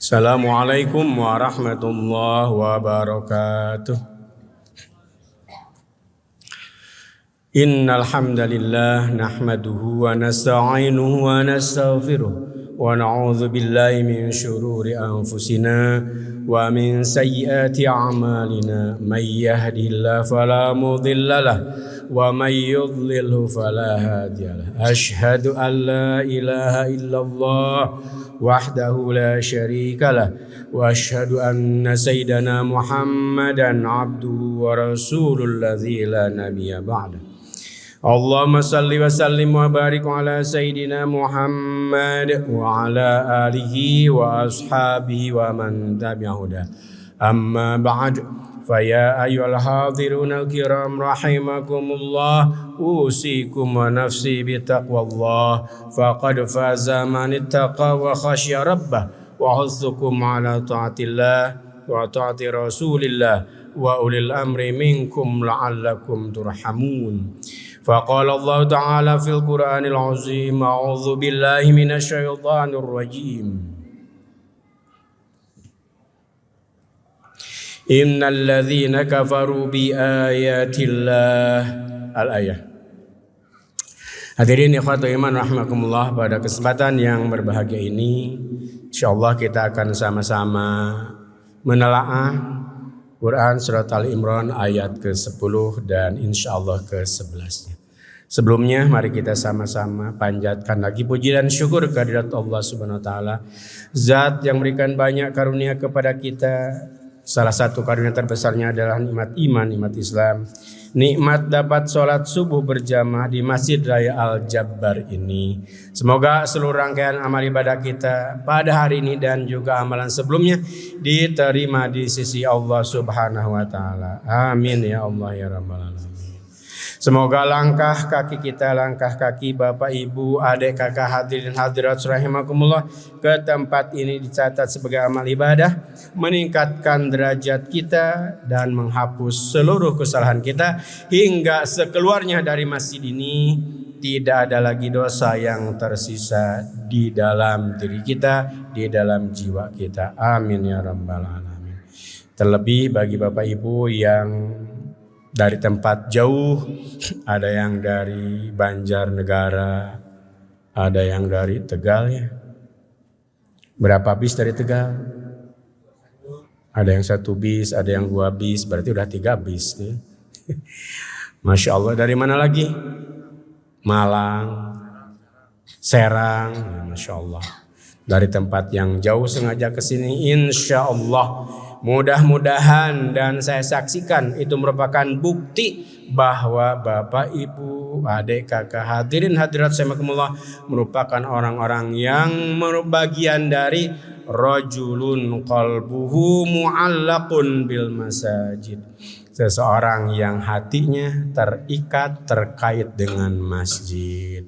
Assalamualaikum warahmatullahi wabarakatuh. Innal hamdalillah nahmaduhu wa nasta'inuhu wa nastaghfiruh wa na'udzu billahi min shururi anfusina wa min sayyiati a'malina may yahdihillahu fala mudhillalah wa may yudlilhu fala hadiyalah. Asyhadu an la ilaha illallah wahdahu la syarikalah wa asyhadu anna sayyidana Muhammadan abduhu wa rasulul ladzi la nabiyya ba'da. Allahumma salli wa sallim wa barik ala sayyidina Muhammad wa ala alihi wa ashabihi wa man tabi'ahuda. Amma ba'd, faya ayyuhal hadiruna al-kiram rahimakumullah, usikum wa nafsi bitaqwallah, faqad faza man ittaqa wa khasya rabbah, wa hussukum ala ta'atillah wa ta'ati rasulillah wa ulil amri minkum la'allakum turhamun. فقال الله تعالى في القرآن العظيم أعوذ بالله من الشيطان الرجيم إن الذين كفروا بآيات الله الآية. Hadirin ikhwatu iman rahimakumullah, pada kesempatan yang berbahagia ini insyaallah kita akan sama-sama menelaah Quran surat Al-Imran ayat ke-10 dan insyaallah ke-11. Sebelumnya mari kita sama-sama panjatkan lagi puji dan syukur kehadirat Allah Subhanahu wa taala, zat yang memberikan banyak karunia kepada kita. Salah satu karunia terbesarnya adalah nikmat iman, nikmat Islam, nikmat dapat sholat subuh berjamaah di Masjid Raya Al-Jabbar ini. Semoga seluruh rangkaian amal ibadah kita pada hari ini dan juga amalan sebelumnya diterima di sisi Allah Subhanahu wa taala. Amin ya Allah ya rabbal alamin. Semoga langkah kaki kita, langkah kaki bapak ibu, adik kakak hadirin hadirat rahimakumullah ke tempat ini dicatat sebagai amal ibadah, meningkatkan derajat kita dan menghapus seluruh kesalahan kita hingga sekeluarnya dari masjid ini tidak ada lagi dosa yang tersisa di dalam diri kita, di dalam jiwa kita. Amin ya rabbal alamin. Terlebih bagi bapak ibu yang dari tempat jauh, ada yang dari Banjarnegara, ada yang dari Tegal ya. Berapa bis dari Tegal? Ada yang 1 bis, ada yang 2 bis, berarti udah 3 bis nih. Masya Allah. Dari mana lagi? Malang, Serang, ya, Masya Allah. Dari tempat yang jauh sengaja ke sini, insya Allah. Mudah-mudahan dan saya saksikan itu merupakan bukti bahwa bapak, ibu, adik, kakak, hadirin hadirat rahimakumullah merupakan orang-orang yang bagian dari rajulun qalbuhu mu'allaqun bil masajid. Seseorang yang hatinya terikat terkait dengan masjid.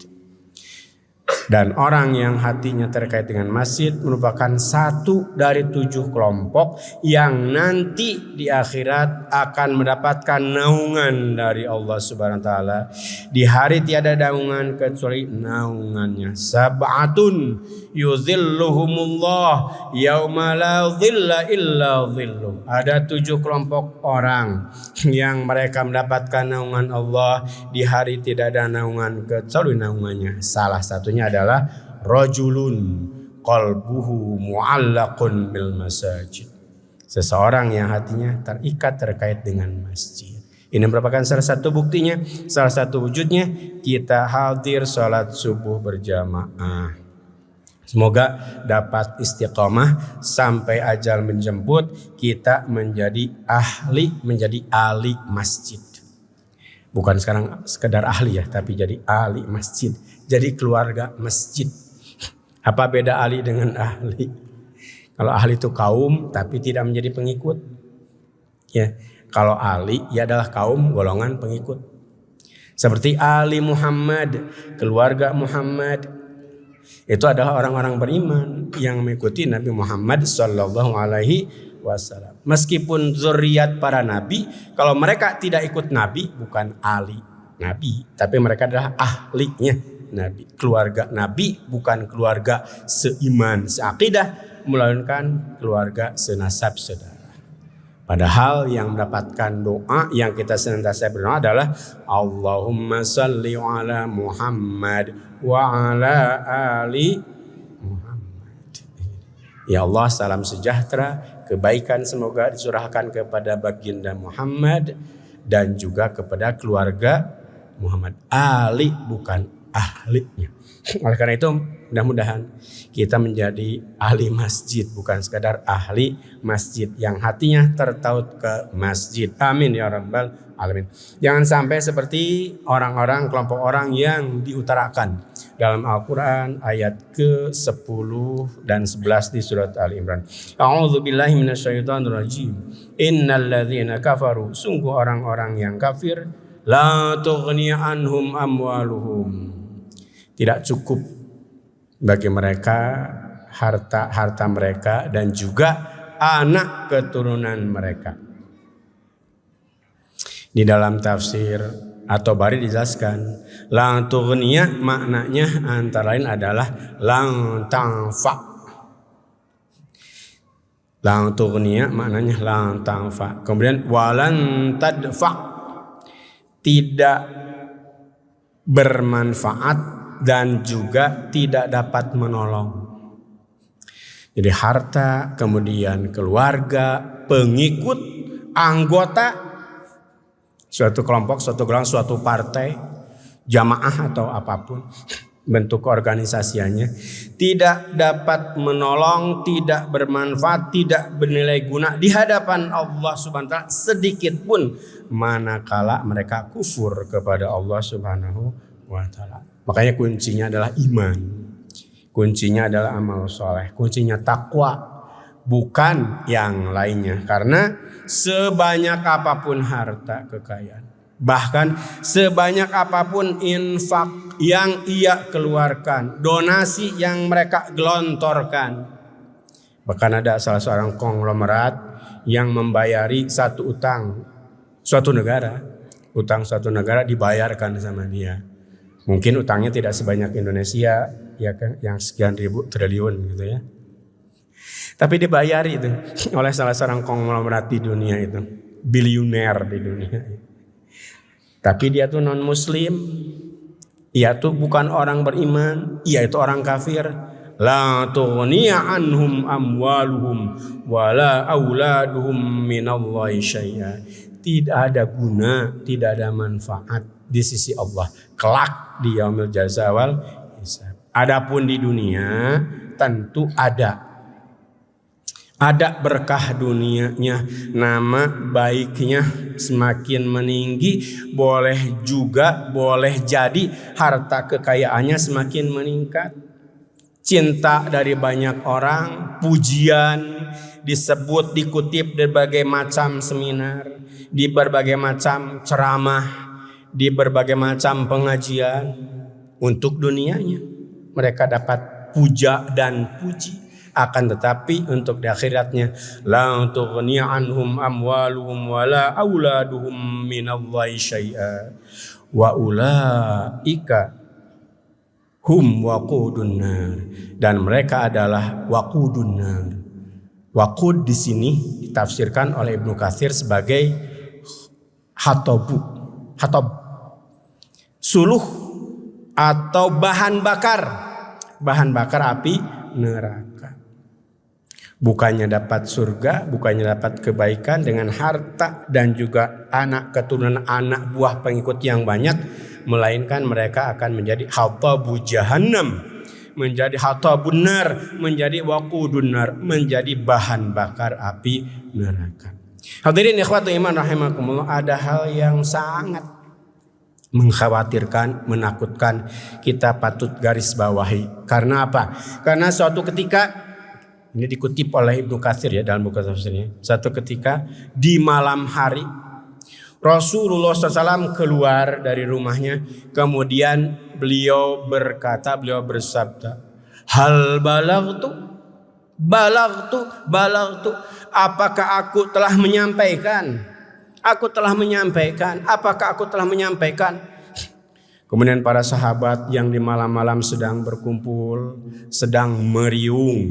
Dan orang yang hatinya terkait dengan masjid merupakan satu dari 7 kelompok yang nanti di akhirat akan mendapatkan naungan dari Allah Subhanahu wa taala. Di hari tiada naungan kecuali naungannya. Sab'atun yuzilluhumullah yauma la dhilla illa dhilluh. Ada 7 kelompok orang yang mereka mendapatkan naungan Allah di hari tidak ada naungan kecuali naungannya. Salah satunya adalah rajulun qalbuhu mu'allaqun bil masajid. Seseorang yang hatinya terikat terkait dengan masjid. Ini merupakan salah satu buktinya, salah satu wujudnya kita hadir salat subuh berjamaah. Semoga dapat istiqomah sampai ajal menjemput, kita menjadi ahli masjid. Bukan sekarang sekedar ahli ya, tapi jadi ahli masjid. Jadi keluarga masjid. Apa beda ahli dengan ahli? Kalau ahli itu kaum tapi tidak menjadi pengikut. Ya, kalau ahli ya adalah kaum golongan pengikut. Seperti Ali Muhammad, keluarga Muhammad. Itu adalah orang-orang beriman yang mengikuti Nabi Muhammad sallallahu alaihi wasallam. Meskipun zuriat para nabi, kalau mereka tidak ikut nabi bukan ahli nabi, tapi mereka adalah ahlinya nabi. Keluarga nabi bukan keluarga seiman, seakidah, melainkan keluarga senasab saudara. Padahal yang mendapatkan doa yang kita senantiasa berdoa adalah Allahumma salli ala Muhammad wa ala ali Muhammad. Ya Allah, salam sejahtera, kebaikan semoga dicurahkan kepada baginda Muhammad dan juga kepada keluarga Muhammad. Ali bukan ahlinya. Oleh karena itu mudah-mudahan kita menjadi ahli masjid, bukan sekadar ahli masjid yang hatinya tertaut ke masjid. Amin ya rabbal alamin. Jangan sampai seperti orang-orang, kelompok orang yang diutarakan dalam Al-Quran ayat ke-10 dan 11 di surat Al-Imran. A'udzubillahi minasyaitonirrajim. Innal ladzina kafaru, sungguh orang-orang yang kafir, la tughni anhum amwaluhum, tidak cukup bagi mereka harta mereka dan juga anak keturunan mereka. Di dalam tafsir atau bari dijelaskan, lang tughniya maknanya antara lain adalah lang tanfa. Lang tughniya maknanya lang tanfa. Kemudian walan tadfa, tidak bermanfaat dan juga tidak dapat menolong. Jadi harta, kemudian keluarga, pengikut, anggota suatu kelompok, suatu golongan, suatu partai, jamaah atau apapun bentuk organisasinya, tidak dapat menolong, tidak bermanfaat, tidak bernilai guna di hadapan Allah Subhanahu wa taala sedikit pun manakala mereka kufur kepada Allah Subhanahu wa taala. Makanya kuncinya adalah iman. Kuncinya adalah amal soleh. Kuncinya takwa, bukan yang lainnya. Karena sebanyak apapun harta kekayaan, bahkan sebanyak apapun infak yang ia keluarkan, donasi yang mereka gelontorkan. Bahkan ada salah seorang konglomerat yang membayari satu utang suatu negara. Utang suatu negara dibayarkan sama dia. Mungkin utangnya tidak sebanyak Indonesia, ya kan, yang sekian ribu triliun gitu ya. Tapi dibayari itu oleh salah seorang konglomerat di dunia itu, bilioner di dunia. Tapi dia tuh non muslim, ia tuh bukan orang beriman, ia itu orang kafir. La tughniya anhum amwaluhum wala auladuhum minallahi syai'a. Tidak ada guna, tidak ada manfaat di sisi Allah kelak di yaumil jaza wal hisab. Adapun di dunia tentu ada berkah dunianya, nama baiknya semakin meninggi, boleh jadi harta kekayaannya semakin meningkat, cinta dari banyak orang, pujian disebut, dikutip di berbagai macam seminar, di berbagai macam ceramah, di berbagai macam pengajian. Untuk dunianya mereka dapat puja dan puji, akan tetapi untuk di akhiratnya la tughni anhum amwaluhum wala auladuhum minallahi syai'a wa ulaika hum waqudun nar, dan mereka adalah waqudun nar. Waqud di sini ditafsirkan oleh Ibnu Katsir sebagai hatob, suluh atau bahan bakar api neraka. Bukannya dapat surga, bukannya dapat kebaikan dengan harta dan juga anak keturunan, anak buah pengikut yang banyak, melainkan mereka akan menjadi hatabu jahannam, menjadi hatabun nar, menjadi waqudun nar, menjadi bahan bakar api neraka. Hadirin ikhwatu iman rahimakumullah, ada hal yang sangat mengkhawatirkan, menakutkan, kita patut garis bawahi. Karena apa? Karena suatu ketika, ini dikutip oleh Ibnu Katsir ya dalam buku tafsirnya, suatu ketika di malam hari Rasulullah SAW keluar dari rumahnya, kemudian beliau bersabda, hal balagtu, apakah aku telah menyampaikan? Apakah aku telah menyampaikan? Kemudian para sahabat yang di malam-malam sedang berkumpul, sedang meriung,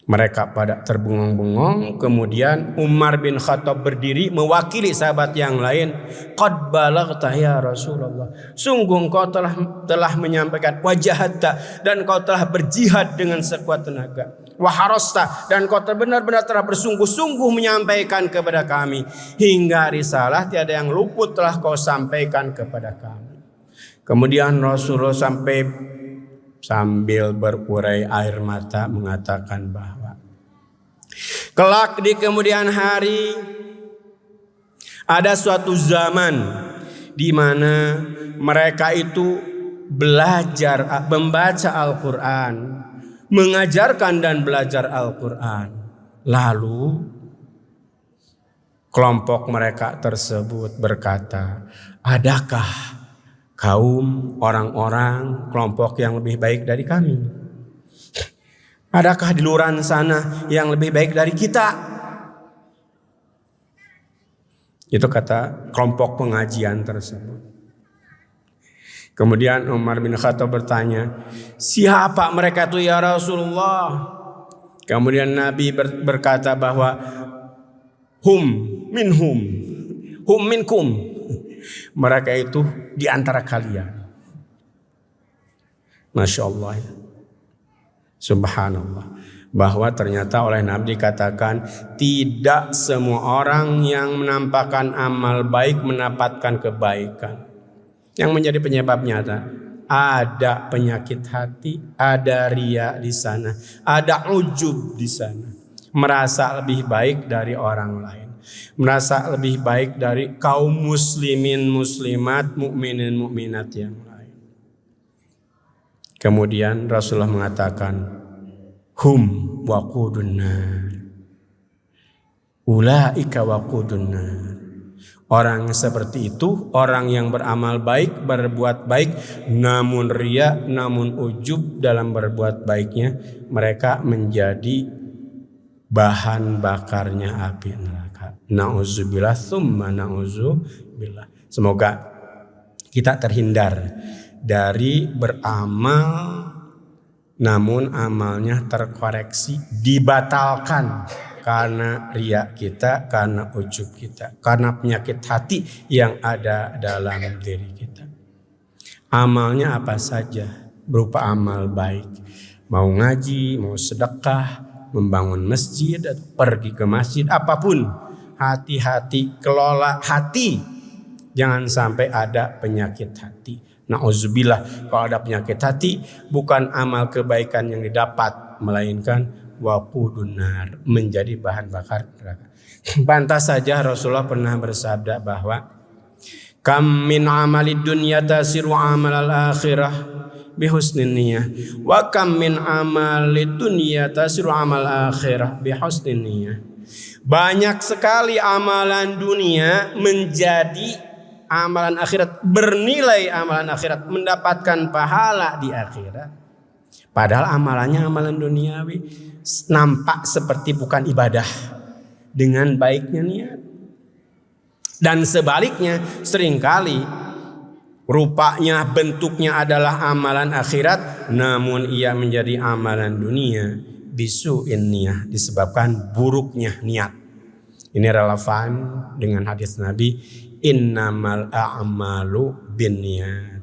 Mereka pada terbengong-bengong. Kemudian Umar bin Khattab berdiri mewakili sahabat yang lain. Qad balaghta ya Rasulullah. Sungguh engkau telah menyampaikan, wajahatta, dan engkau telah berjihad dengan sekuat tenaga. Waharasta, dan engkau benar-benar telah bersungguh-sungguh menyampaikan kepada kami. Hingga risalah tiada yang luput telah kau sampaikan kepada kami. Kemudian Rasulullah sambil berurai air mata mengatakan bahwa kelak di kemudian hari ada suatu zaman di mana mereka itu belajar membaca Al-Quran, mengajarkan dan belajar Al-Quran. Lalu kelompok mereka tersebut berkata, adakah kaum orang-orang kelompok yang lebih baik dari kami? Adakah di luar sana yang lebih baik dari kita? Itu kata kelompok pengajian tersebut. Kemudian Umar bin Khattab bertanya, siapa mereka itu ya Rasulullah? Kemudian Nabi berkata bahwa hum minkum. Mereka itu di antara kalian. Masya Allah. Subhanallah. Bahwa ternyata oleh Nabi dikatakan tidak semua orang yang menampakkan amal baik mendapatkan kebaikan. Yang menjadi penyebab nyata, ada penyakit hati, ada riya di sana, ada ujub di sana. Merasa lebih baik dari orang lain, merasa lebih baik dari kaum muslimin muslimat, mukminin mukminat yang lain. Kemudian Rasulullah mengatakan, hum waqudun nar, ulaika waqudun nar. Orang seperti itu, orang yang beramal baik, berbuat baik, namun riya, namun ujub dalam berbuat baiknya, mereka menjadi bahan bakarnya api neraka. Na'udzubillah tsumma na'udzubillah. Semoga kita terhindar dari beramal namun amalnya terkoreksi, dibatalkan karena riya kita, karena ujub kita, karena penyakit hati yang ada dalam diri kita. Amalnya apa saja, berupa amal baik, mau ngaji, mau sedekah, membangun masjid, atau pergi ke masjid, apapun, hati-hati, kelola hati, jangan sampai ada penyakit hati. Na'udzubillah, kalau ada penyakit hati, bukan amal kebaikan yang didapat, melainkan waqudun nar, menjadi bahan bakar neraka. Pantas saja Rasulullah pernah bersabda bahwa kam min amalid dunya tasiru amal al-akhirah bihusnin niyah, wa kam min amalid dunya tasiru amal akhirah bihusnin niyah. Banyak sekali amalan dunia menjadi amalan akhirat, bernilai amalan akhirat, mendapatkan pahala di akhirat. Padahal amalannya amalan duniawi, nampak seperti bukan ibadah dengan baiknya niat. Dan sebaliknya seringkali rupanya bentuknya adalah amalan akhirat, namun ia menjadi amalan dunia bisu'in niyah, disebabkan buruknya niat. Ini relevan dengan hadis Nabi, innamal a'malu binniyat.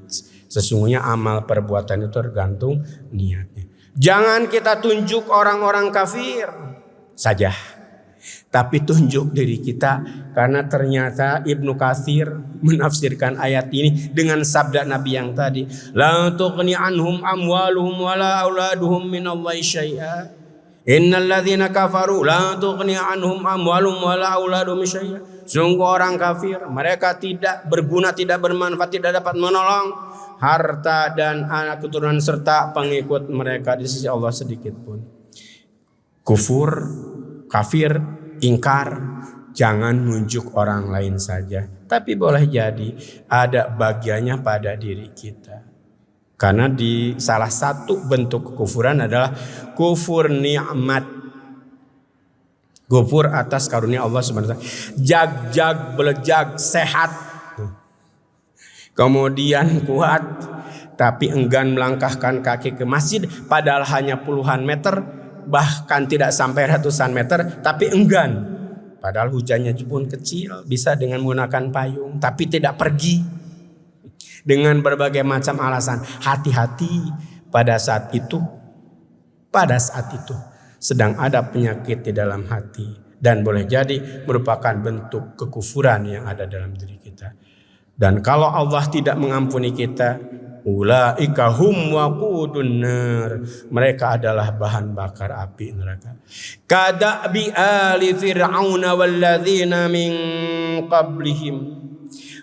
Sesungguhnya amal perbuatan itu tergantung niatnya. Jangan kita tunjuk orang-orang kafir saja, tapi tunjuk diri kita. Karena ternyata Ibnu Katsir menafsirkan ayat ini dengan sabda Nabi yang tadi, la tughni anhum amwaluhum wala auladuhum minallahi syai'a. Innal ladzina kafaru la tughni anhum amwaluhum wala auladuhum syai'a. Sungguh orang kafir, mereka tidak berguna, tidak bermanfaat, tidak dapat menolong harta dan anak keturunan serta pengikut mereka di sisi Allah sedikit pun. Kufur, kafir, ingkar, jangan nunjuk orang lain saja, tapi boleh jadi ada bagiannya pada diri kita. Karena di salah satu bentuk kekufuran adalah kufur nikmat, kufur atas karunia Allah Subhanahu wa taala. Jag belejag sehat, kemudian kuat, tapi enggan melangkahkan kaki ke masjid padahal hanya puluhan meter, bahkan tidak sampai ratusan meter, tapi enggan. Padahal hujannya pun kecil, bisa dengan menggunakan payung, tapi tidak pergi. Dengan berbagai macam alasan. Hati-hati pada saat itu sedang ada penyakit di dalam hati. Dan boleh jadi merupakan bentuk kekufuran yang ada dalam diri kita. Dan kalau Allah tidak mengampuni kita, ulaika hum waqudun nar, mereka adalah bahan bakar api neraka. Kadabi ali fir'aun walladzina min qablihim,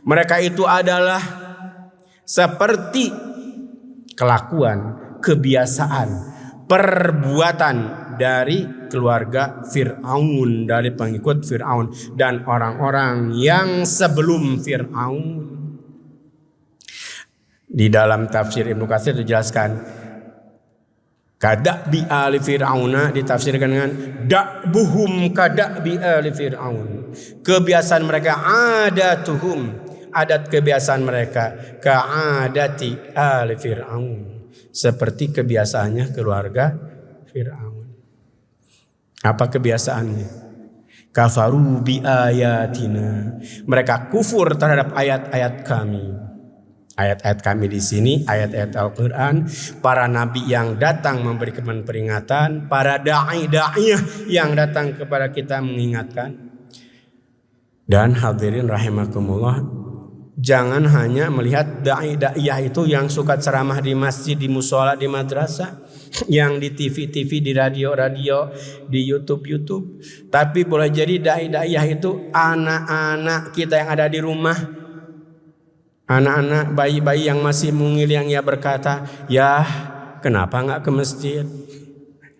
mereka itu adalah seperti kelakuan, kebiasaan, perbuatan dari keluarga Fir'aun, dari pengikut Fir'aun dan orang-orang yang sebelum Fir'aun. Di dalam tafsir Ibnu Katsir dijelaskan kada'bi ali fir'auna ditafsirkan dengan da'buhum kada'bi ali fir'aun. Kebiasaan mereka adat kebiasaan mereka ka'adati ali fir'aun, seperti kebiasaannya keluarga Fir'aun. Apa kebiasaannya? Kafaru bi ayatina, mereka kufur terhadap ayat-ayat kami. Ayat-ayat kami di sini ayat-ayat Al-Quran, para nabi yang datang memberikan peringatan, para da'i-da'iyah yang datang kepada kita mengingatkan. Dan hadirin rahimakumullah, jangan hanya melihat da'i-da'iyah itu yang suka ceramah di masjid, di musola, di madrasah, yang di TV-TV, di radio-radio, di YouTube-YouTube. Tapi boleh jadi da'i-da'iyah itu anak-anak kita yang ada di rumah. Anak-anak bayi-bayi yang masih mungil, yang ia berkata, ya kenapa gak ke masjid?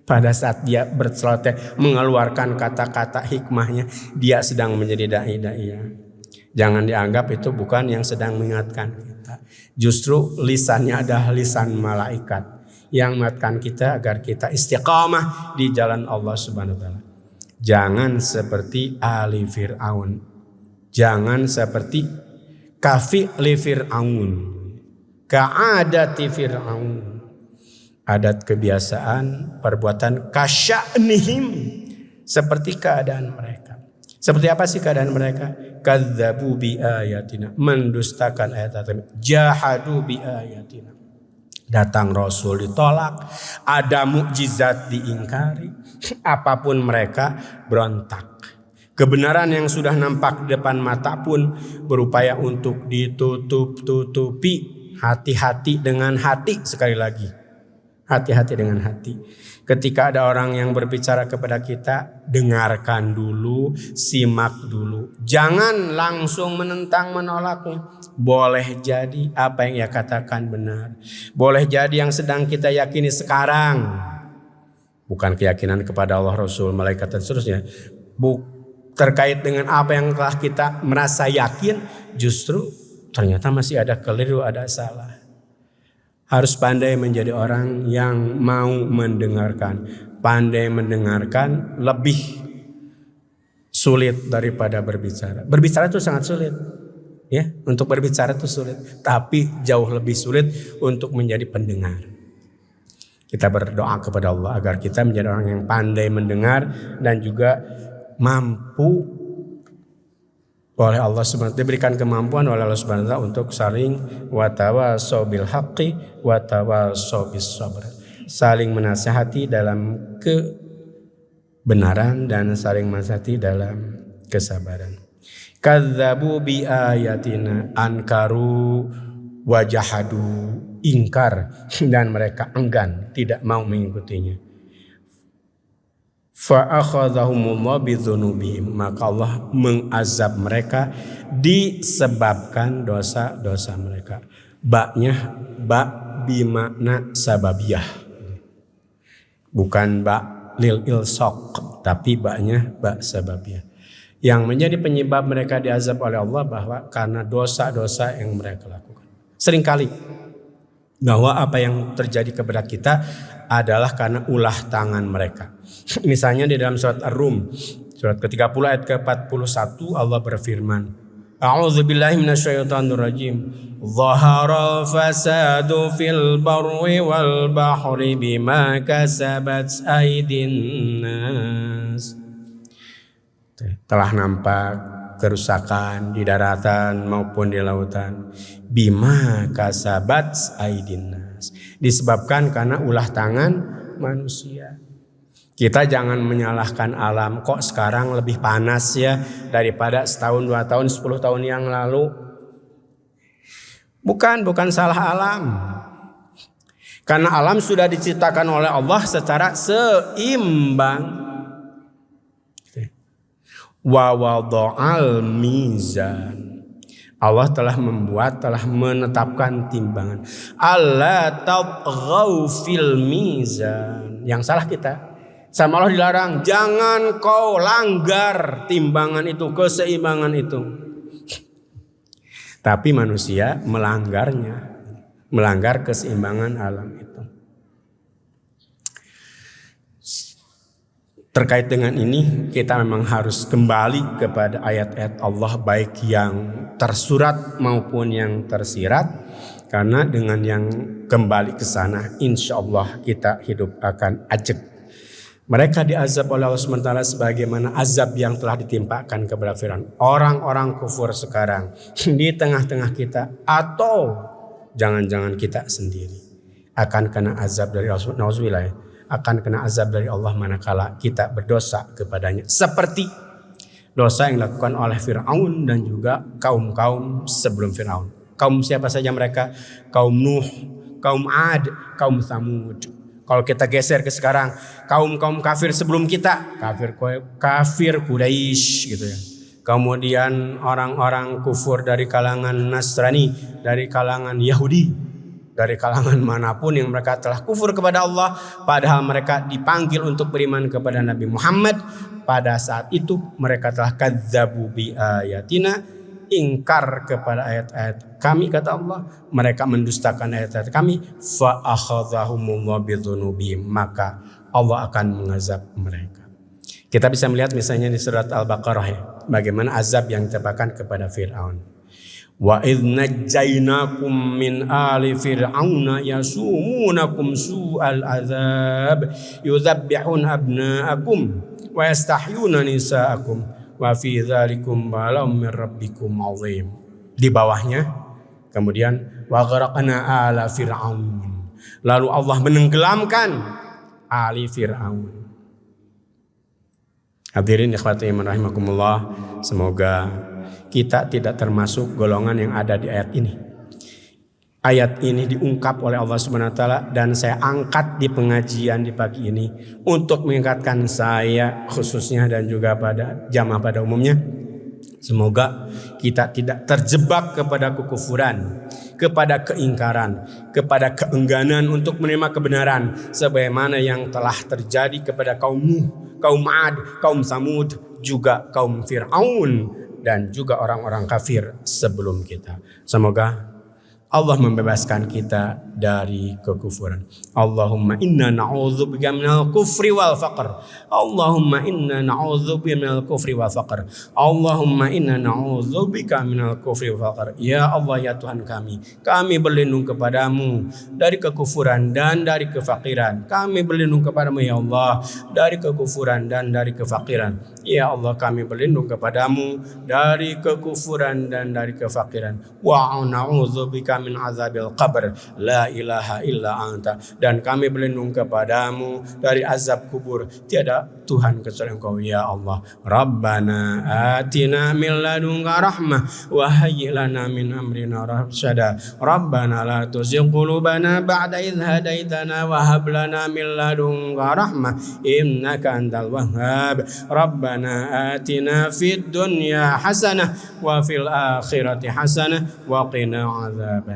Pada saat dia berceloteh mengeluarkan kata-kata hikmahnya, dia sedang menjadi da'i-da'iyah. Jangan dianggap itu bukan yang sedang mengingatkan kita. Justru lisannya adalah lisan malaikat yang mengingatkan kita agar kita istiqamah di jalan Allah Subhanahu wa taala. Jangan seperti ali Fir'aun. Jangan seperti kafi'li Fir'aun, ka'adati Fir'aun, adat kebiasaan perbuatan kasya'nihim, seperti keadaan mereka. Seperti apa sih keadaan mereka? Kadzabu bi ayatina, mendustakan ayat kami. Jahadu bi ayatina, datang Rasul ditolak, ada mukjizat diingkari, apapun mereka berontak. Kebenaran yang sudah nampak di depan mata pun berupaya untuk ditutup-tutupi. Hati-hati dengan hati, sekali lagi. Hati-hati dengan hati. Ketika ada orang yang berbicara kepada kita, dengarkan dulu, simak dulu. Jangan langsung menentang, menolaknya. Boleh jadi apa yang ia katakan benar. Boleh jadi yang sedang kita yakini sekarang bukan keyakinan kepada Allah, Rasul, malaikat dan seterusnya. Terkait dengan apa yang telah kita merasa yakin, justru ternyata masih ada keliru, ada salah. Harus pandai menjadi orang yang mau mendengarkan. Pandai mendengarkan lebih sulit daripada berbicara. Berbicara itu sangat sulit. Ya, untuk berbicara itu sulit, tapi jauh lebih sulit untuk menjadi pendengar. Kita berdoa kepada Allah agar kita menjadi orang yang pandai mendengar dan juga mampu oleh Allah Subhanahu wa taala, diberikan kemampuan oleh Allah Subhanahu wa taala untuk saling watawasau bil haqqi watawasau bis sabr, saling menasihati dalam kebenaran dan saling menasihati dalam kesabaran. Kadzabu bi ayatina ankaru wajahadu, ingkar dan mereka enggan, tidak mau mengikutinya. Fa'akhadhahumullah bidzunubihim, maka Allah mengazab mereka disebabkan dosa-dosa mereka. Baknya bak bimakna sababiyah, bukan bak lil ilsaq, tapi baknya bak sababiyah, yang menjadi penyebab mereka diazab oleh Allah bahwa karena dosa-dosa yang mereka lakukan. Seringkali bahwa apa yang terjadi kepada kita adalah karena ulah tangan mereka. Misalnya di dalam surat Ar-Rum, surat ke-30 ayat ke-41, Allah berfirman, A'udzubillahi minasyaitonir rajim. Dhahara fasadu fil barri wal bahri bima kasabat aydin nas. Telah nampak kerusakan di daratan maupun di lautan. Bima kasabat aydin nas. Disebabkan karena ulah tangan manusia. Kita jangan menyalahkan alam, kok sekarang lebih panas ya daripada setahun, 2 tahun, 10 tahun yang lalu. Bukan salah alam. Karena alam sudah diciptakan oleh Allah secara seimbang. Wa wada'al mizan. Allah telah menetapkan timbangan. Alla tatghaw fil mizan. Yang salah kita. Sama Allah dilarang, jangan kau langgar timbangan itu, keseimbangan itu. Tapi manusia melanggarnya, melanggar keseimbangan alam itu. Terkait dengan ini, kita memang harus kembali kepada ayat-ayat Allah, baik yang tersurat maupun yang tersirat. Karena dengan yang kembali ke sana, insya Allah kita hidup akan ajeg. Mereka diazab oleh Allah SWT sebagaimana azab yang telah ditimpakan kepada Firaun. Orang-orang kufur sekarang di tengah-tengah kita, atau jangan-jangan kita sendiri akan kena azab dari Allah. Nauzubillah, akan kena azab dari Allah manakala kita berdosa kepadanya. Seperti dosa yang dilakukan oleh Firaun dan juga kaum-kaum sebelum Firaun. Kaum siapa saja mereka? Kaum Nuh, kaum Ad, kaum Tsamud. Kalau kita geser ke sekarang, kaum kafir sebelum kita, kafir Quraisy gitu ya. Kemudian orang-orang kufur dari kalangan Nasrani, dari kalangan Yahudi, dari kalangan manapun yang mereka telah kufur kepada Allah, padahal mereka dipanggil untuk beriman kepada Nabi Muhammad. Pada saat itu mereka telah kadzabu bi ayatina, ingkar kepada ayat-ayat kami, kata Allah, mereka mendustakan ayat-ayat kami, fa akhadhahumullahu bidzunubihim, maka Allah akan mengazab mereka. Kita bisa melihat misalnya di surat Al-Baqarah ya, bagaimana azab yang ditimpakan kepada Fir'aun. Wa idz najjaynakum min ali fir'auna yasumunakum su'al azab yudzabbihun abna'akum wa yastahyuna nisa'akum wa fi dzalikum bala'un min rabbikum 'azim. Di bawahnya kemudian wa gharaqna ala fir'aun. Lalu Allah menenggelamkan ali Fir'aun. Hadirin ikhwati iman rahimakumullah, semoga kita tidak termasuk golongan yang ada di ayat ini. Ayat ini diungkap oleh Allah Subhanahu wa taala dan saya angkat di pengajian di pagi ini untuk mengingatkan saya khususnya dan juga pada jamaah pada umumnya. Semoga kita tidak terjebak kepada kekufuran, kepada keingkaran, kepada keengganan untuk menerima kebenaran sebagaimana yang telah terjadi kepada kaum Nuh, kaum Ad, kaum Tsamud, juga kaum Fir'aun dan juga orang-orang kafir sebelum kita. Semoga Allah membebaskan kita dari kekufuran. Allahumma inna na'udzubika minal kufri wal faqr. Allahumma inna na'udzubika minal kufri wal faqr. Allahumma inna na'udzubika minal kufri wal faqr. Ya Allah, ya Tuhan kami berlindung kepadamu dari kekufuran dan dari kefakiran. Kami berlindung kepadamu ya Allah dari kekufuran dan dari kefakiran. Ya Allah, kami berlindung kepadamu dari kekufuran dan dari kefakiran. Wa na'udzubika min azabil qabr la ilaha illa anta, dan kami berlindung kepadamu dari azab kubur, tiada Tuhan kecuali Engkau ya Allah. Rabbana atina min ladunka rahmah wa hayyi lana min amrina rasyada. Rabbana la tuzigh qulubana ba'da idh hadaitana wa hab lana min ladunka rahmah innaka antal wahhab. Rabbana atina fid dunya hasanah wa fil akhirati hasanah wa qina adzaban.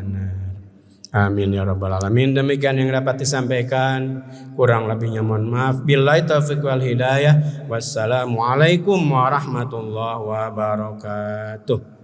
Amin ya rabbal alamin. Demikian yang dapat disampaikan, kurang lebihnya mohon maaf. Billahi taufiq wal hidayah. Wassalamualaikum warahmatullahi wabarakatuh.